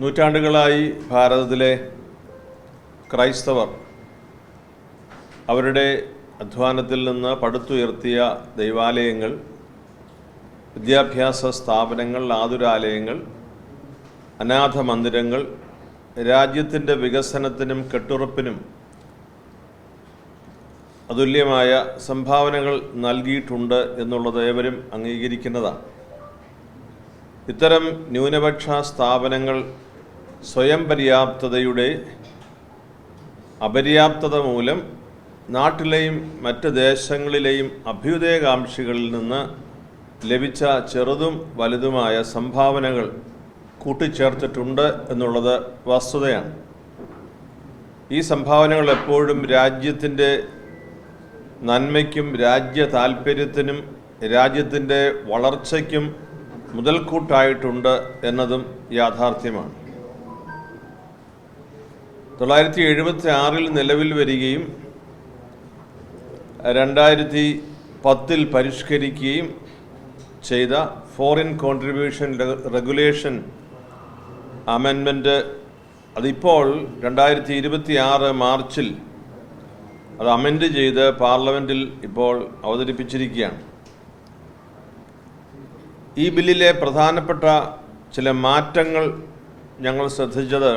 നൂറ്റാണ്ടുകളായി ഭാരതത്തിലെ ക്രൈസ്തവർ അവരുടെ അധ്വാനത്തിൽ നിന്ന് പടുത്തുയർത്തിയ ദൈവാലയങ്ങൾ, വിദ്യാഭ്യാസ സ്ഥാപനങ്ങൾ, ആതുരാലയങ്ങൾ, അനാഥ മന്ദിരങ്ങൾ രാജ്യത്തിൻ്റെ വികസനത്തിനും കെട്ടുറപ്പിനും അതുല്യമായ സംഭാവനകൾ നൽകിയിട്ടുണ്ട് എന്നുള്ളത് ഏവരും അംഗീകരിക്കുന്നതാണ്. ഇത്തരം ന്യൂനപക്ഷ സ്ഥാപനങ്ങൾ സ്വയം പര്യാപ്തതയുടെ അപര്യാപ്തത മൂലം നാട്ടിലെയും മറ്റ് ദേശങ്ങളിലെയും അഭ്യുദയകാംക്ഷികളിൽ നിന്ന് ലഭിച്ച ചെറുതും വലുതുമായ സംഭാവനകൾ കൂട്ടിച്ചേർത്തിട്ടുണ്ട് എന്നുള്ളത് വസ്തുതയാണ്. ഈ സംഭാവനകൾ എപ്പോഴും രാജ്യത്തിൻ്റെ നന്മയ്ക്കും രാജ്യ താൽപ്പര്യത്തിനും രാജ്യത്തിൻ്റെ വളർച്ചയ്ക്കും മുതൽക്കൂട്ടായിട്ടുണ്ട് എന്നതും യാഥാർത്ഥ്യമാണ്. 1976 നിലവിൽ വരികയും 2010 പരിഷ്കരിക്കുകയും ചെയ്ത ഫോറിൻ കോൺട്രിബ്യൂഷൻ റെഗുലേഷൻ അമെൻമെൻറ്റ് അതിപ്പോൾ 2026 മാർച്ചിൽ അത് അമെൻഡ് ചെയ്ത് പാർലമെൻറ്റിൽ ഇപ്പോൾ അവതരിപ്പിച്ചിരിക്കുകയാണ്. ഈ ബില്ലിലെ പ്രധാനപ്പെട്ട ചില മാറ്റങ്ങൾ ഞങ്ങൾ ശ്രദ്ധിച്ചത്,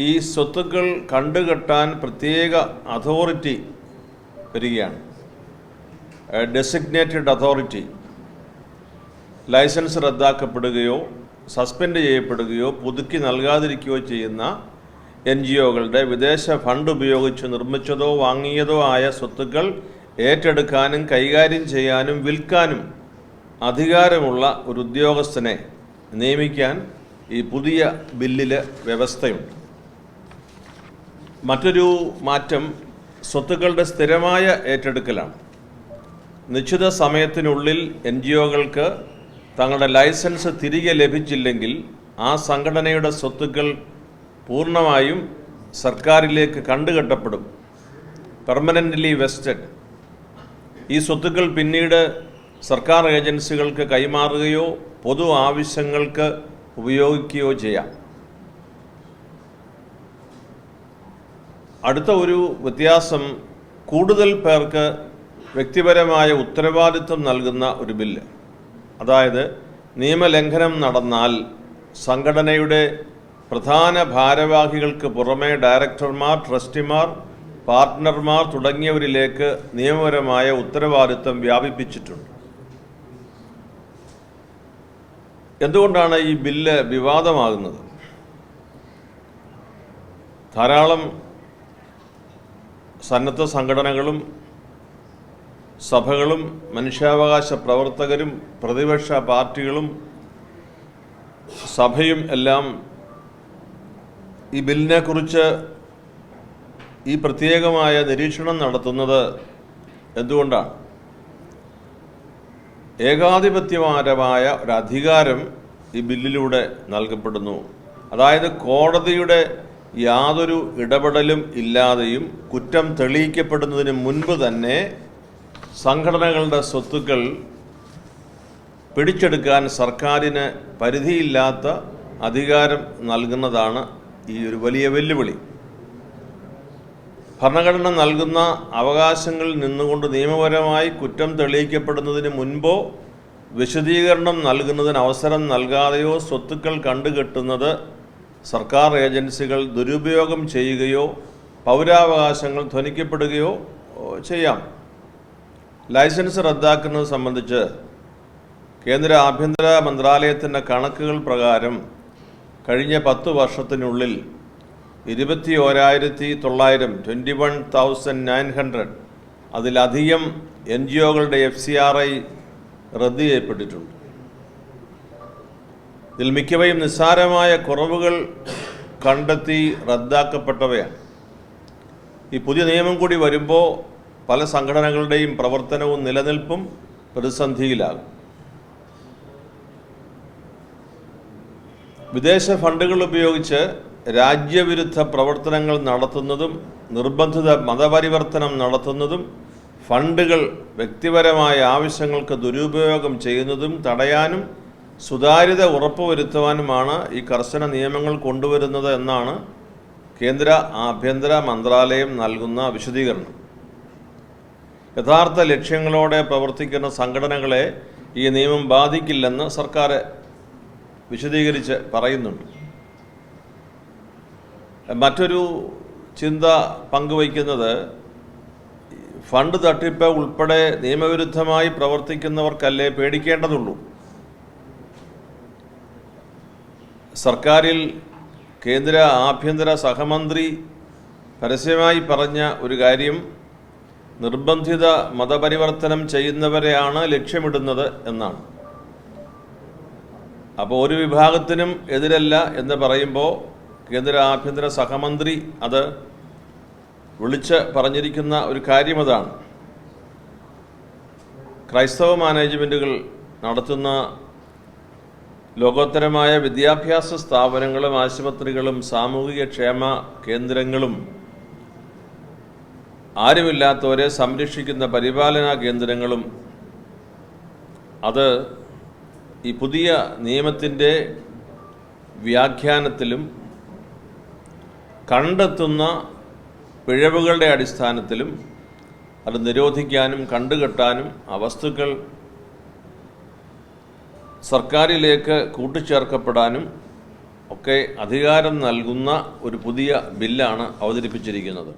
ഈ സ്വത്തുക്കൾ കണ്ടുകെട്ടാൻ പ്രത്യേക അതോറിറ്റി വരികയാണ്. Designated authority. ലൈസൻസ് റദ്ദാക്കപ്പെടുകയോ സസ്പെൻഡ് ചെയ്യപ്പെടുകയോ പുതുക്കി നൽകാതിരിക്കുകയോ ചെയ്യുന്ന NGOകളുടെ വിദേശ ഫണ്ട് ഉപയോഗിച്ച് നിർമ്മിച്ചതോ വാങ്ങിയതോ ആയ സ്വത്തുക്കൾ ഏറ്റെടുക്കാനും കൈകാര്യം ചെയ്യാനും വിൽക്കാനും അധികാരമുള്ള ഒരു ഉദ്യോഗസ്ഥനെ നിയമിക്കാൻ ഈ പുതിയ ബില്ലിൽ വ്യവസ്ഥയുണ്ട്. മറ്റൊരു മാറ്റം സ്വത്തുക്കളുടെ സ്ഥിരമായ ഏറ്റെടുക്കലാണ്. നിശ്ചിത സമയത്തിനുള്ളിൽ NGOകൾക്ക് തങ്ങളുടെ ലൈസൻസ് തിരികെ ലഭിച്ചില്ലെങ്കിൽ ആ സംഘടനയുടെ സ്വത്തുക്കൾ പൂർണ്ണമായും സർക്കാരിലേക്ക് കണ്ടുകെട്ടപ്പെടും, പെർമനൻ്റ്ലി വെസ്റ്റഡ്. ഈ സ്വത്തുക്കൾ പിന്നീട് സർക്കാർ ഏജൻസികൾക്ക് കൈമാറുകയോ പൊതു ആവശ്യങ്ങൾക്ക് ഉപയോഗിക്കുകയോ ചെയ്യാം. അടുത്ത ഒരു വ്യത്യാസം, കൂടുതൽ പേർക്ക് വ്യക്തിപരമായ ഉത്തരവാദിത്വം നൽകുന്ന ഒരു ബില്ല്. അതായത് നിയമലംഘനം നടന്നാൽ സംഘടനയുടെ പ്രധാന ഭാരവാഹികൾക്ക് പുറമെ ഡയറക്ടർമാർ, ട്രസ്റ്റിമാർ, പാർട്ട്ണർമാർ തുടങ്ങിയവരിലേക്ക് നിയമപരമായ ഉത്തരവാദിത്വം വ്യാപിപ്പിച്ചിട്ടുണ്ട്. എന്തുകൊണ്ടാണ് ഈ ബില്ല് വിവാദമാകുന്നത്? ധാരാളം സന്നദ്ധ സംഘടനകളും സഭകളും മനുഷ്യാവകാശ പ്രവർത്തകരും പ്രതിപക്ഷ പാർട്ടികളും സഭയും എല്ലാം ഈ ബില്ലിനെക്കുറിച്ച് ഈ പ്രത്യേകമായ നിരീക്ഷണം നടത്തുന്നത് എന്തുകൊണ്ടാണ്? ഏകാധിപത്യപരമായ ഒരധികാരം ഈ ബില്ലിലൂടെ നൽകപ്പെടുന്നു. അതായത് കോടതിയുടെ യാതൊരു ഇടപെടലും ഇല്ലാതെയും കുറ്റം തെളിയിക്കപ്പെടുന്നതിന് മുൻപ് തന്നെ സംഘടനകളുടെ സ്വത്തുക്കൾ പിടിച്ചെടുക്കാൻ സർക്കാരിന് പരിധിയില്ലാത്ത അധികാരം നൽകുന്നതാണ് ഈ ഒരു വലിയ വെല്ലുവിളി. ഭരണഘടന നൽകുന്ന അവകാശങ്ങളിൽ നിന്നുകൊണ്ട് നിയമപരമായി കുറ്റം തെളിയിക്കപ്പെടുന്നതിന് മുൻപോ വിശദീകരണം നൽകുന്നതിന് അവസരം നൽകാതെയോ സ്വത്തുക്കൾ കണ്ടുകെട്ടുന്നത് സർക്കാർ ഏജൻസികൾ ദുരുപയോഗം ചെയ്യുകയോ പൗരാവകാശങ്ങൾ ധ്വനിക്കപ്പെടുകയോ ചെയ്യാം. ലൈസൻസ് റദ്ദാക്കുന്നത് സംബന്ധിച്ച് കേന്ദ്ര ആഭ്യന്തര മന്ത്രാലയത്തിൻ്റെ കണക്കുകൾ പ്രകാരം കഴിഞ്ഞ 10 വർഷത്തിനുള്ളിൽ 21,900 അതിലധികം NGOകളുടെ FCRI റദ്ദ് ചെയ്യപ്പെട്ടിട്ടുണ്ട്. ഇതിൽ മിക്കവയും നിസ്സാരമായ കുറവുകൾ കണ്ടെത്തി റദ്ദാക്കപ്പെട്ടവയാണ്. ഈ പുതിയ നിയമം കൂടി വരുമ്പോൾ പല സംഘടനകളുടെയും പ്രവർത്തനവും നിലനിൽപ്പും പ്രതിസന്ധിയിലാകും. വിദേശ ഫണ്ടുകൾ ഉപയോഗിച്ച് രാജ്യവിരുദ്ധ പ്രവർത്തനങ്ങൾ നടത്തുന്നതും നിർബന്ധിത മതപരിവർത്തനം നടത്തുന്നതും ഫണ്ടുകൾ വ്യക്തിപരമായ ആവശ്യങ്ങൾക്ക് ദുരുപയോഗം ചെയ്യുന്നതും തടയാനും സുതാര്യത ഉറപ്പുവരുത്തുവാനുമാണ് ഈ കർശന നിയമങ്ങൾ കൊണ്ടുവരുന്നത് എന്നാണ് കേന്ദ്ര ആഭ്യന്തര മന്ത്രാലയം നൽകുന്ന വിശദീകരണം. യഥാർത്ഥ ലക്ഷ്യങ്ങളോടെ പ്രവർത്തിക്കുന്ന സംഘടനകളെ ഈ നിയമം ബാധിക്കില്ലെന്ന് സർക്കാർ വിശദീകരിച്ച് പറയുന്നുണ്ട്. മറ്റൊരു ചിന്ത പങ്കുവയ്ക്കുന്നത് ഫണ്ട് തട്ടിപ്പ് ഉൾപ്പെടെ നിയമവിരുദ്ധമായി പ്രവർത്തിക്കുന്നവർക്കല്ലേ പേടിക്കേണ്ടതുള്ളൂ. സർക്കാരിൽ കേന്ദ്ര ആഭ്യന്തര സഹമന്ത്രി പരസ്യമായി പറഞ്ഞ ഒരു കാര്യം നിർബന്ധിത മതപരിവർത്തനം ചെയ്യുന്നവരെയാണ് ലക്ഷ്യമിടുന്നത് എന്നാണ്. അപ്പോൾ ഒരു വിഭാഗത്തിനും എതിരല്ല എന്ന് പറയുമ്പോൾ കേന്ദ്ര ആഭ്യന്തര സഹമന്ത്രി അത് വിളിച്ച് പറഞ്ഞിരിക്കുന്ന ഒരു കാര്യം അതാണ്. ക്രൈസ്തവ മാനേജ്മെൻറ്റുകൾ നടത്തുന്ന ലോകോത്തരമായ വിദ്യാഭ്യാസ സ്ഥാപനങ്ങളും ആശുപത്രികളും സാമൂഹിക ക്ഷേമ കേന്ദ്രങ്ങളും ആരുമില്ലാത്തവരെ സംരക്ഷിക്കുന്ന പരിപാലനാ കേന്ദ്രങ്ങളും അത് ഈ പുതിയ നിയമത്തിൻ്റെ വ്യാഖ്യാനത്തിലും കണ്ടെത്തുന്ന പിഴവുകളുടെ അടിസ്ഥാനത്തിലും അത് നിരോധിക്കാനും കണ്ടുകെട്ടാനും ആ വസ്തുക്കൾ സർക്കാരിലേക്ക് കൂട്ടിച്ചേർക്കപ്പെടാനും ഒക്കെ അധികാരം നൽകുന്ന ഒരു പുതിയ ബില്ലാണ് അവതരിപ്പിച്ചിരിക്കുന്നത്.